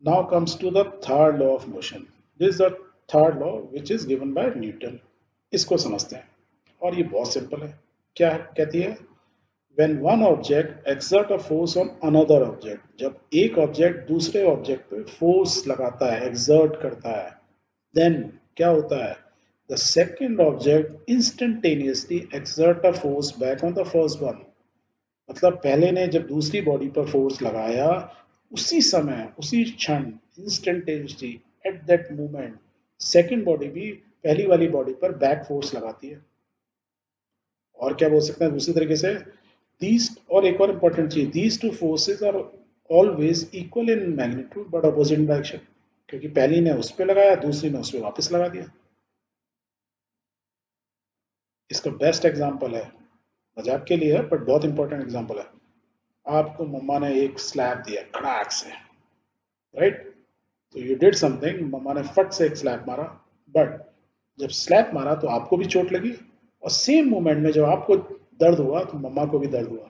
Now comes to the third law of motion. This is the third law which is given by Newton. इसको समझते हैं और ये बहुत सिंपल है. क्या कहती है? When one object exert a force on another object, जब एक ऑब्जेक्ट दूसरे ऑब्जेक्ट पे फोर्स लगाता है, exert करता है, then क्या होता है? The second object instantaneously exert a force back on the first one. मतलब पहले ने जब दूसरी बॉडी पर फोर्स लगाया, उसी समय उसी क्षण instantaneously at that moment second body भी पहली वाली बॉडी पर बैक फोर्स लगाती है. और क्या बोल सकते हैं दूसरी तरीके से? दीज और एक और इंपॉर्टेंट चीज, these two forces are always equal in magnitude but opposite direction. क्योंकि पहली ने उस पर लगाया, दूसरी ने उस पर वापस लगा दिया. इसका बेस्ट एग्जाम्पल है, मजाक के लिए है बट बहुत इंपॉर्टेंट एग्जाम्पल है. आपको मम्मा ने एक स्लैब दिया खड़ाक से, राइट? तो यू डिड समथिंग, मम्मा ने फट से एक स्लैप मारा, बट जब स्लैप मारा तो आपको भी चोट लगी, और सेम मोमेंट में जब आपको दर्द हुआ तो मम्मा को भी दर्द हुआ.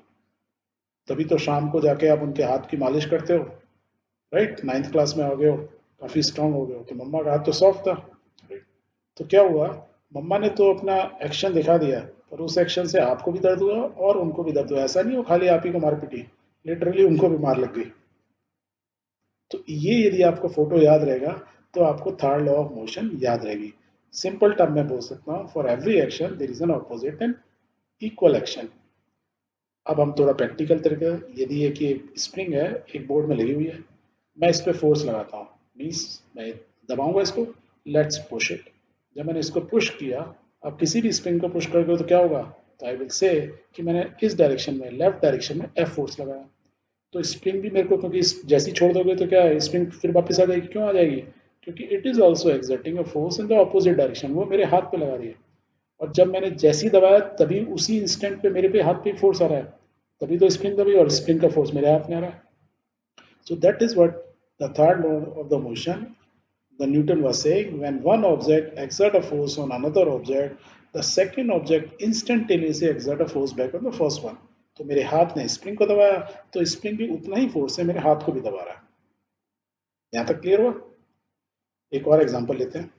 तभी तो शाम को जाके आप उनके हाथ की मालिश करते हो, राइट? नाइन्थ क्लास में हो गए हो, काफी स्ट्रांग हो गए हो, तो मम्मा का हाथ तो सॉफ्ट था, राइट? तो क्या हुआ? मम्मा ने तो अपना एक्शन दिखा दिया, पर उस एक्शन से आपको भी दर्द हुआ और उनको भी दर्द हुआ. ऐसा नहीं हो खाली आप ही को मार पिटी, लिटरली उनको भी मार लग गई. तो ये यदि आपको फोटो याद रहेगा तो आपको थर्ड लॉ ऑफ मोशन याद रहेगी. सिंपल टर्म में बोल सकता हूँ, for every action there is an opposite and equal action. अब हम थोड़ा प्रैक्टिकल तरीके, यदि एक ये स्प्रिंग है, एक बोर्ड में लगी हुई है, मैं इस पर फोर्स लगाता हूँ, मीन्स मैं दबाऊंगा इसको, लेट्स पुश इट. जब मैंने इसको पुश किया, अब किसी भी स्प्रिंग को पुश करके तो क्या होगा? तो आई विल से कि मैंने इस डायरेक्शन में, लेफ्ट डायरेक्शन में एफ फोर्स लगाया. तो स्प्रिंग भी मेरे को, क्योंकि जैसी छोड़ दोगे तो क्या है, स्प्रिंग फिर वापस आ जाएगी. क्यों आ जाएगी? क्योंकि it is also exerting a force in the opposite direction. वो मेरे हाथ पे लगा रही है, और जब मैंने जैसी दबाया तभी उसी इंस्टेंट पे मेरे पे हाथ पे फोर्स आ रहा है, तभी तो स्प्रिंग दबी और स्प्रिंग का फोर्स मेरे हाथ में आ रहा है. So that is what the third law of the motion, the Newton was saying, when one object exert a force on another object, the second object instantaneously exert a force back on the first one. तो मेरे हाथ ने spring को दबाया, तो spring भी उतना ही force है मेरे हाथ को भी दबा रहा है. यहाँ तक क्लियर हुआ? एक और एग्जांपल लेते हैं.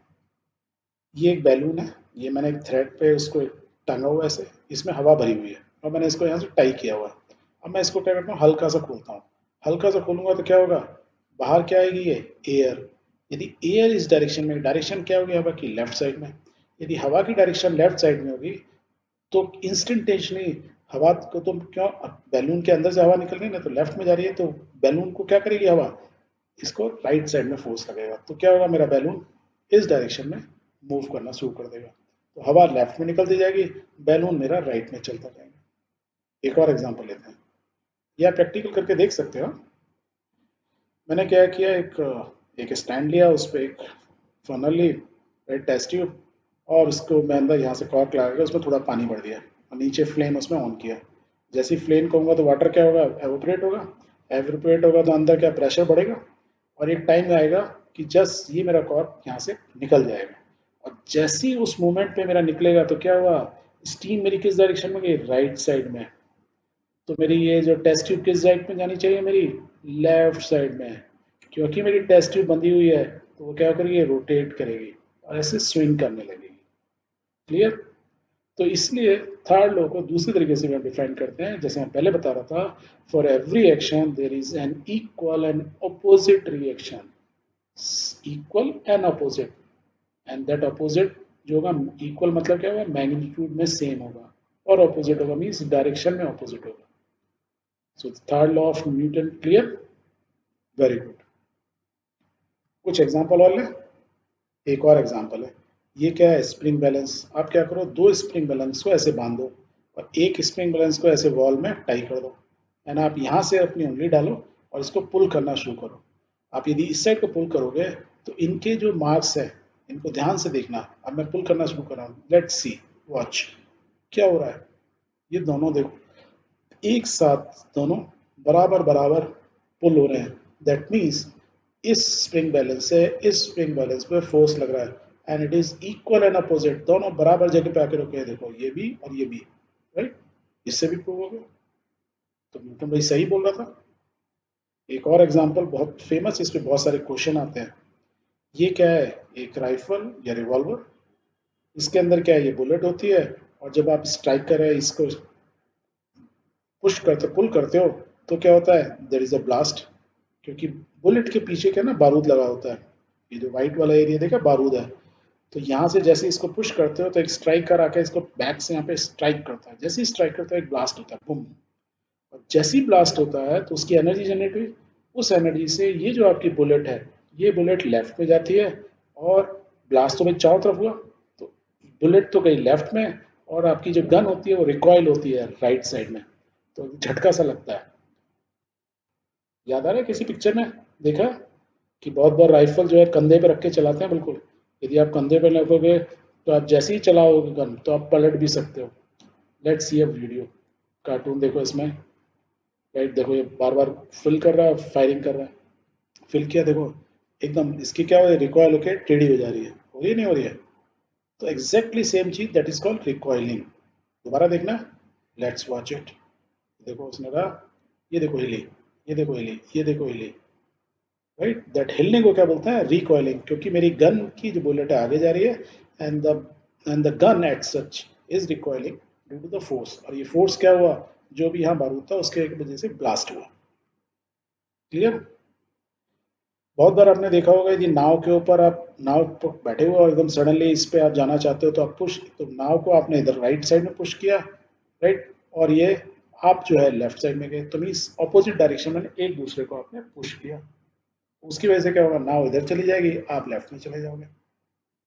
ये एक बैलून है, ये मैंने एक थ्रेड पे उसको टांगा हुआ है ऐसे, इसमें हवा भरी हुई है, और मैंने इसको यहाँ से टाई किया हुआ है. अब मैं इसको क्या करता हूँ, हल्का सा खोलता हूँ. हल्का सा खोलूंगा तो क्या होगा? बाहर क्या आएगी? ये एयर. यदि एयर इस डायरेक्शन में, डायरेक्शन क्या होगी हवा की? लेफ्ट साइड में. यदि हवा की डायरेक्शन लेफ्ट साइड में होगी तो इंस्टेंटेशनली हवा को, तो क्यों, बैलून के अंदर से हवा निकल रही है ना, तो लेफ्ट में जा रही है, तो बैलून को क्या करेगी हवा? इसको राइट साइड में फोर्स लगेगा, तो क्या होगा? मेरा बैलून इस डायरेक्शन में मूव करना शुरू कर देगा. तो हवा लेफ्ट में निकलती जाएगी, बैलून मेरा राइट में चलता जाएगा. एक और एग्जांपल लेते हैं, या प्रैक्टिकल करके देख सकते हो. मैंने क्या किया, एक एक स्टैंड लिया, उस पर एक फनल ली, एक टेस्ट ट्यूब, और उसको मैं अंदर यहाँ से कॉर्क लगा के उसमें थोड़ा पानी भर दिया, और नीचे फ्लेम उसमें ऑन किया. जैसे ही फ्लेम कहूँगा तो वाटर क्या होगा? एवोपरेट होगा. एवोपरेट होगा तो अंदर क्या प्रेशर बढ़ेगा, और एक टाइम आएगा कि जस्ट ये मेरा कॉर्क यहाँ से निकल जाएगा. और जैसे ही उस मोमेंट पे मेरा निकलेगा तो क्या हुआ? स्टीम मेरी किस डायरेक्शन में गई? राइट साइड में. तो मेरी ये जो टेस्ट ट्यूब किस साइड में जानी चाहिए? मेरी लेफ्ट साइड में. क्योंकि मेरी टेस्ट ट्यूब बंधी हुई है, तो वो क्या करेगी? रोटेट करेगी और ऐसे स्विंग करने लगेगी. क्लियर? तो इसलिए थर्ड लॉ को दूसरी तरीके से हम डिफाइन करते हैं, जैसे मैं पहले बता रहा था, for every action there is an equal and opposite reaction. Equal and opposite, and that opposite जो होगा, इक्वल मतलब क्या होगा? मैग्नीट्यूड में सेम होगा, और अपोजिट होगा मीन्स डायरेक्शन में अपोजिट होगा. So third law of Newton clear? Very good. कुछ एग्जांपल और लें. एक और एग्जांपल है, ये क्या है? Spring balance. आप क्या करो, दो स्प्रिंग बैलेंस को ऐसे बांध दो, और एक स्प्रिंग बैलेंस को ऐसे वॉल में टाई कर दो, एंड आप यहाँ से अपनी उंगली डालो और इसको पुल करना शुरू करो. आप यदि इस साइड को पुल करोगे तो इनके जो मार्क्स है, इनको ध्यान से देखना. अब मैं पुल करना शुरू कर रहा हूँ, लेट्स सी, वॉच क्या हो रहा है. ये दोनों देखो, एक साथ दोनों बराबर बराबर पुल हो रहे हैं. दैट मीन्स इस स्प्रिंग बैलेंस से इस स्प्रिंग बैलेंस पे फोर्स लग रहा है, and it is equal and opposite. दोनों बराबर जगह पे आके रुके हैं, देखो ये भी और ये भी, राइट? इससे भी प्रूव हो गया. तो न्यूटन भाई सही बोल रहा था. एक और एग्जांपल बहुत फेमस, इस पे बहुत सारे क्वेश्चन आते हैं। ये क्या है? एक राइफल या रिवॉल्वर। इसके अंदर क्या है? ये बुलेट होती है, और जब आप स्ट्राइक कर रहे हैं, इसको पुश करते पुल करते हो, तो क्या होता है? There is a blast. क्योंकि बुलेट के पीछे क्या ना, बारूद लगा होता है। ये जो व्हाइट वाला एरिया देखा, बारूद है। तो यहाँ से जैसे इसको पुश करते हो, तो एक स्ट्राइकर आके इसको बैक से यहाँ पे स्ट्राइक करता है। जैसे ही स्ट्राइक करता है, एक ब्लास्ट होता है, बुम। और जैसे ही ब्लास्ट होता है, तो उसकी एनर्जी जनरेट हुई। उस एनर्जी से ये जो आपकी बुलेट है, ये बुलेट लेफ्ट में जाती है, और ब्लास्ट तो भाई चारों तरफ हुआ, तो बुलेट तो गई लेफ्ट में, और आपकी जो गन होती है वो रिकॉइल होती है राइट साइड में। तो झटका सा लगता है। याद आ रहा है किसी पिक्चर में देखा कि बहुत बार राइफल जो है कंधे पे रख के चलाते हैं, बिल्कुल। यदि आप कंधे पे रखोगे, तो आप जैसे ही चलाओगे गन, तो आप पलट भी सकते हो। Let's see a video. Cartoon देखो इसमें, राइट? देखो ये बार बार फिल कर रहा है, फायरिंग कर रहा है। फिल किया, देखो एकदम इसकी क्या हो रही है? रिकॉयल होके टेढ़ी हो जा रही है। हो रही है, नहीं हो रही है? तो एग्जैक्टली सेम चीज, दैट इज कॉल्ड रिकॉइलिंग। दोबारा देखना, लेट्स वॉच इट। देखो उसने कहा, ये देखो हिली, ये देखो हिली, ये देखो हिली। राइट, दैट हिलने को क्या बोलते हैं? रिकॉइलिंग। क्योंकि मेरी गन की जो बुलेट है आगे जा रही है, and the gun at such is recoiling due to the force. और ये फोर्स क्या हुआ? जो भी यहाँ बारूद था, उसके वजह से ब्लास्ट हुआ। क्लियर? बहुत बार आपने देखा होगा, यदि नाव के ऊपर आप नाव पर बैठे हुए और एकदम सडनली इस पे आप जाना चाहते हो, तो आप पुश, तो नाव को आपने इधर राइट साइड में पुश किया, राइट, और ये आप जो है लेफ्ट साइड में गए, तो मीन्स ऑपोजिट डायरेक्शन में एक दूसरे को आपने पुश किया। उसकी वजह से क्या होगा? नाव इधर चली जाएगी, आप लेफ्ट में चले जाओगे।